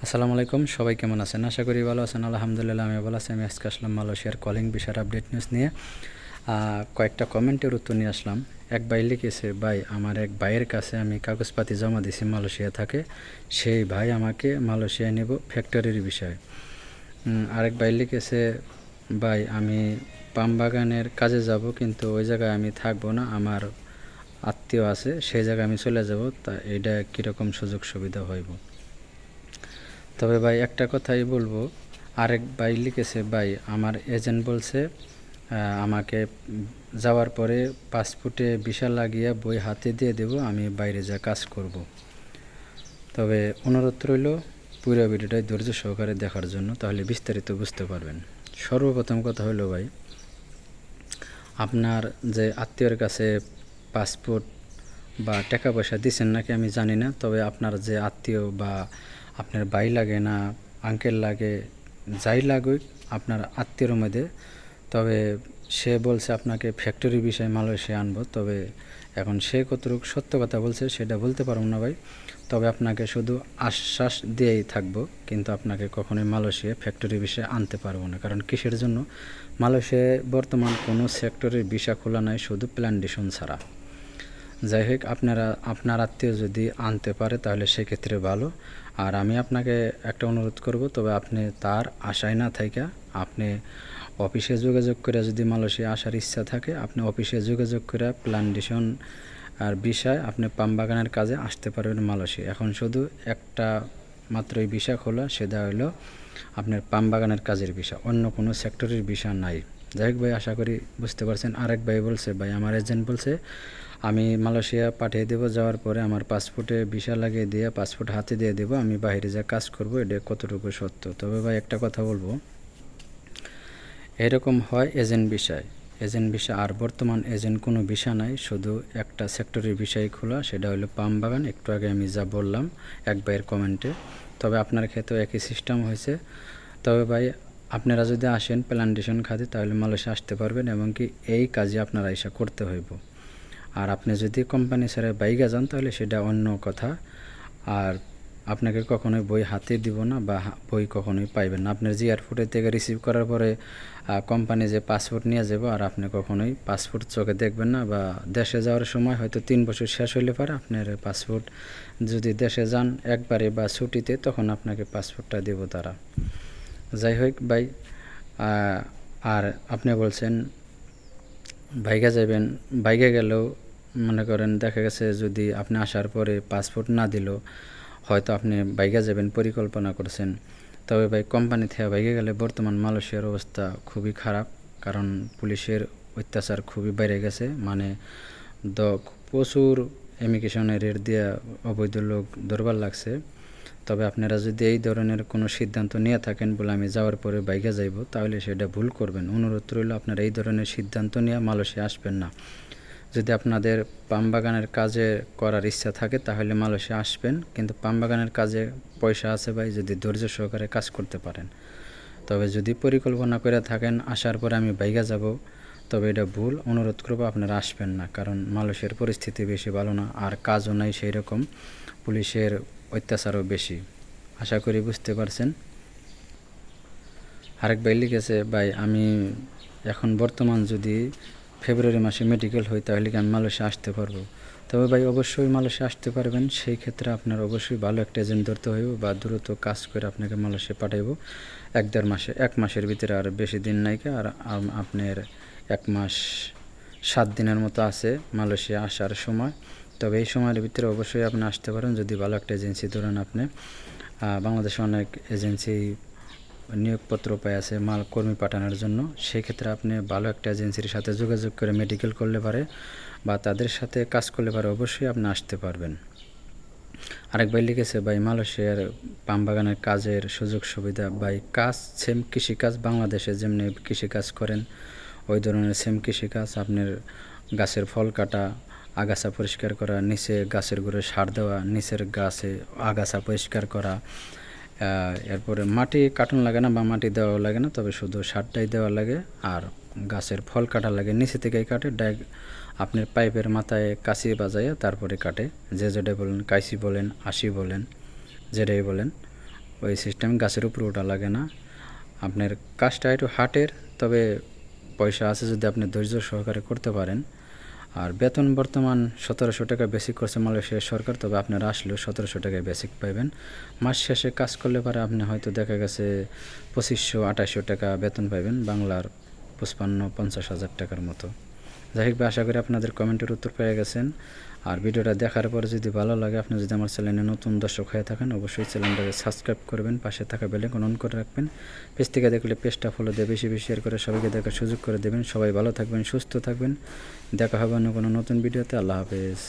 আসসালামু আলাইকুম, সবাই কেমন আছেন? আশা করি ভালো আছেন। আলহামদুলিল্লাহ আমি ভালো আছি। আমি আজকে আসলাম মালয়েশিয়ার কলিং বিষয়ের আপডেট নিউজ নিয়ে। কয়েকটা কমেন্টের উত্তর নিয়ে আসলাম। এক ভাই লিখেছে, ভাই আমার এক ভাইয়ের কাছে আমি কাগজপাতি জমা দিছি, মালয়েশিয়া থাকে, সেই ভাই আমাকে মালয়েশিয়ায় নেব ফ্যাক্টরির বিষয়ে। আরেক ভাই লিখেছে, ভাই আমি পাম বাগানের কাজে যাব, কিন্তু ওই জায়গায় আমি থাকবো না, আমার আত্মীয় আছে, সেই জায়গায় আমি চলে যাব, তা এটা কীরকম সুযোগ সুবিধা হইব? তবে ভাই একটা কথাই বলবো, আরেক ভাই লিখেছে, ভাই আমার এজেন্ট বলছে আমাকে যাওয়ার পরে পাসপোর্টে ভিসা লাগিয়ে বই হাতে দিয়ে দেব, আমি বাইরে যা কাজ করব। তবে অনুরোধ রইল পুরো ভিডিওটাই ধৈর্য সহকারে দেখার জন্য, তাহলে বিস্তারিত বুঝতে পারবেন। সর্বপ্রথম কথা হলো ভাই, আপনার যে আত্মীয়ের কাছে পাসপোর্ট বা টাকা পয়সা দিচ্ছেন নাকি আমি জানি না, তবে আপনার যে আত্মীয় বা আপনার ভাই লাগে না আঙ্কেল লাগে, যাই লাগুক আপনার আত্মীয়র মধ্যে, তবে সে বলছে আপনাকে ফ্যাক্টরি বিষয়ে মালয়েশিয়া আনবো। তবে এখন সে কতটুকু সত্য কথা বলছে সেটা বলতে পারব না ভাই। তবে আপনাকে শুধু আশ্বাস দিয়েই থাকবো, কিন্তু আপনাকে কখনোই মালয়েশিয়া ফ্যাক্টরি বিষয়ে আনতে পারবো না। কারণ কিসের জন্য? মালয়েশিয়ায় বর্তমান কোনো সেক্টরের ভিসা খোলা নাই, শুধু প্ল্যান্টেশন ছাড়া। যাই হোক, আপনার আত্মীয় যদি আনতে পারে তাহলে সেক্ষেত্রে ভালো। আর আমি আপনাকে একটা অনুরোধ করব, তবে আপনি তার আশায় না থাইকা আপনি অফিসে যোগাযোগ করে, যদি মালয়েশিয়া আসার ইচ্ছা থাকে আপনি অফিসে যোগাযোগ করে প্ল্যান্টেশন আর বিষয় আপনি পাম বাগানের কাজে আসতে পারবেন মালয়েশিয়া। এখন শুধু একটা মাত্রই ভিসা খোলা, সেটা হলো আপনার পাম বাগানের কাজের ভিসা, অন্য কোনো সেক্টরের ভিসা নাই। যাই হোক ভাই, আশা করি বুঝতে পারছেন। আরেক ভাই বলছে, ভাই আমার এজেন্ট বলছে আমি মালয়েশিয়া পাঠিয়ে দেবো, যাওয়ার পরে আমার পাসপোর্টে ভিসা লাগিয়ে দিয়ে পাসপোর্ট হাতে দিয়ে দেবো, আমি বাইরে যা কাজ করব, এটা কতটুকু সত্য? তবে ভাই একটা কথা বলবো, এরকম হয় এজেন্ট ভিসা, আর বর্তমান এজেন্ট কোনো ভিসা নাই, শুধু একটা সেক্টরের ভিসাই খোলা, সেটা হলো পাম বাগান। একটু আগে আমি যা বললাম এক ভাইয়ের কমেন্টে, তবে আপনার ক্ষেত্রেও একই সিস্টেম হয়েছে। তবে ভাই আপনারা যদি আসেন প্ল্যান্টেশন খাতে তাহলে মালয়েশিয়া আসতে পারবেন, এবং কি এই কাজে আপনারা এসে করতে হইব। আর আপনি যদি কোম্পানি ছেড়ে বাইরে যান তাহলে সেটা অন্য কথা। আর আপনাকে কখনোই বই হাতে দিব না, বা বই কখনোই পাইবেন না। আপনার যে এয়ারপোর্টের থেকে রিসিভ করার পরে কোম্পানি যে পাসপোর্ট নিয়ে যাব, আর আপনি কখনোই পাসপোর্ট চোখে দেখবেন না। বা দেশে যাওয়ার সময় হয়তো 3 বছর শেষ হইলে পারে আপনার পাসপোর্ট, যদি দেশে যান একবারে বা ছুটিতে, তখন আপনাকে পাসপোর্টটা দেব তারা। যাই হোক ভাই, আর আপনি বলছেন বাইকে যাবেন, বাইকে গেলেও মনে করেন দেখা গেছে যদি আপনি আসার পরে পাসপোর্ট না দিল, হয়তো আপনি বাইকে যাবেন পরিকল্পনা করছেন। তবে ভাই কোম্পানি থেকে বাইকে গেলে বর্তমান মালয়েশিয়ার অবস্থা খুবই খারাপ, কারণ পুলিশের অত্যাচার খুবই বেড়ে গেছে। মানে প্রচুর ইমিগ্রেশনের রেট দিয়ে অবৈধ লোক ধরবার লাগছে। তবে আপনারা যদি এই ধরনের কোনো সিদ্ধান্ত নিয়ে থাকেন বলে আমি যাওয়ার পরে বাইকে যাইব, তাহলে সেটা ভুল করবেন। অনুরোধ রইল আপনারা এই ধরনের সিদ্ধান্ত নিয়ে মালয়েশিয়া আসবেন না। যদি আপনাদের পাম বাগানের কাজে করার ইচ্ছা থাকে তাহলে মালয়েশিয়া আসবেন, কিন্তু পাম বাগানের কাজে পয়সা আছে ভাই, যদি ধৈর্য সহকারে কাজ করতে পারেন। তবে যদি পরিকল্পনা করে থাকেন আসার পরে আমি বাইকে যাব, তবে এটা ভুল। অনুরোধ করবো আপনারা আসবেন না, কারণ মালয়েশিয়ার পরিস্থিতি বেশি ভালো না, আর কাজও নাই সেই রকম, পুলিশের অত্যাচারও বেশি। আশা করি বুঝতে পারছেন। আরেক ভাই লিখেছে, ভাই আমি এখন বর্তমান যদি ফেব্রুয়ারি মাসে মেডিকেল হই তাহলে কি আমি মালয়েশিয়া আসতে পারবো? তবে ভাই অবশ্যই মালয়েশিয়া আসতে পারবেন। সেই ক্ষেত্রে আপনার অবশ্যই ভালো একটা এজেন্ট ধরতে হইব, বা দ্রুত কাজ করে আপনাকে মালয়েশিয়া পাঠাইব 1-1.5 মাসে, 1 মাসের ভিতরে, আর বেশি দিন নাইকে। আর আপনার 1 মাস 7 দিনের মতো আছে মালয়েশিয়া আসার সময়। তবে এই সময়ের ভিতরে অবশ্যই আপনি আসতে পারেন যদি ভালো একটা এজেন্সি ধরেন। আপনি বাংলাদেশে অনেক এজেন্সি নিয়োগপত্র পায় আছে কর্মী পাঠানোর জন্য। সেই ক্ষেত্রে আপনি ভালো একটা এজেন্সির সাথে যোগাযোগ করে মেডিকেল করলে পারে, বা তাদের সাথে কাজ করলে পারে, অবশ্যই আপনি আসতে পারবেন। আরেক ভাই লিখেছে, ভাই মালয়েশিয়ার পাম বাগানের কাজের সুযোগ সুবিধা, ভাই কাজ সেম কৃষিকাজ, বাংলাদেশে যেমনি কৃষিকাজ করেন ওই ধরনের সেম কৃষিকাজ। আপনার গাছের ফল কাটা, আগাছা পরিষ্কার করা, নিচে গাছের গোড়ায় সার দেওয়া, নিচের গাছে আগাছা পরিষ্কার করা, এরপরে মাটি কাটন লাগে না বা মাটি দেওয়া লাগে না, তবে শুধু সারটাই দেওয়া লাগে। আর গাছের ফল কাটা লাগে, নিচে থেকেই কাটে, আপনার পাইপের মাথায় কাঁচি বাজাইয়া তারপরে কাটে। যে যেটা বলেন, কাইসি বলেন, আশি বলেন, যেটাই বলেন, ওই সিস্টেম গাছের উপরে ওঠা লাগে না। আপনার কাজটা একটু হার্টের, তবে পয়সা আছে যদি আপনি ধৈর্য সহকারে করতে পারেন। আর বেতন বর্তমান 1700 টাকা বেসিক করছে মালয়েশিয়ার সরকার, তবে আপনারা আসলেও 1700 টাকায় বেসিক পাইবেন। মাস শেষে কাজ করলে পরে আপনি হয়তো দেখা গেছে 2500-2800 টাকা বেতন পাইবেন, বাংলার 55-50 হাজার টাকার মতো। যাই হোক, আশা করি আপনাদের কমেন্টের উত্তর পেয়ে গেছেন। আর ভিডিওটা দেখার পরে যদি ভালো লাগে, আপনি যদি আমার চ্যানেলে নতুন দর্শক হয়ে থাকেন, অবশ্যই চ্যানেলটাকে সাবস্ক্রাইব করবেন, পাশে থাকা বেল আইকন অন করে রাখবেন। পেজ থেকে দেখলে পেজটা ফলো দিয়ে বেশি বেশি শেয়ার করে সবাইকে দেখার সুযোগ করে দেবেন। সবাই ভালো থাকবেন, সুস্থ থাকবেন। দেখা হবে অন্য কোনো নতুন ভিডিওতে। আল্লাহ হাফেজ।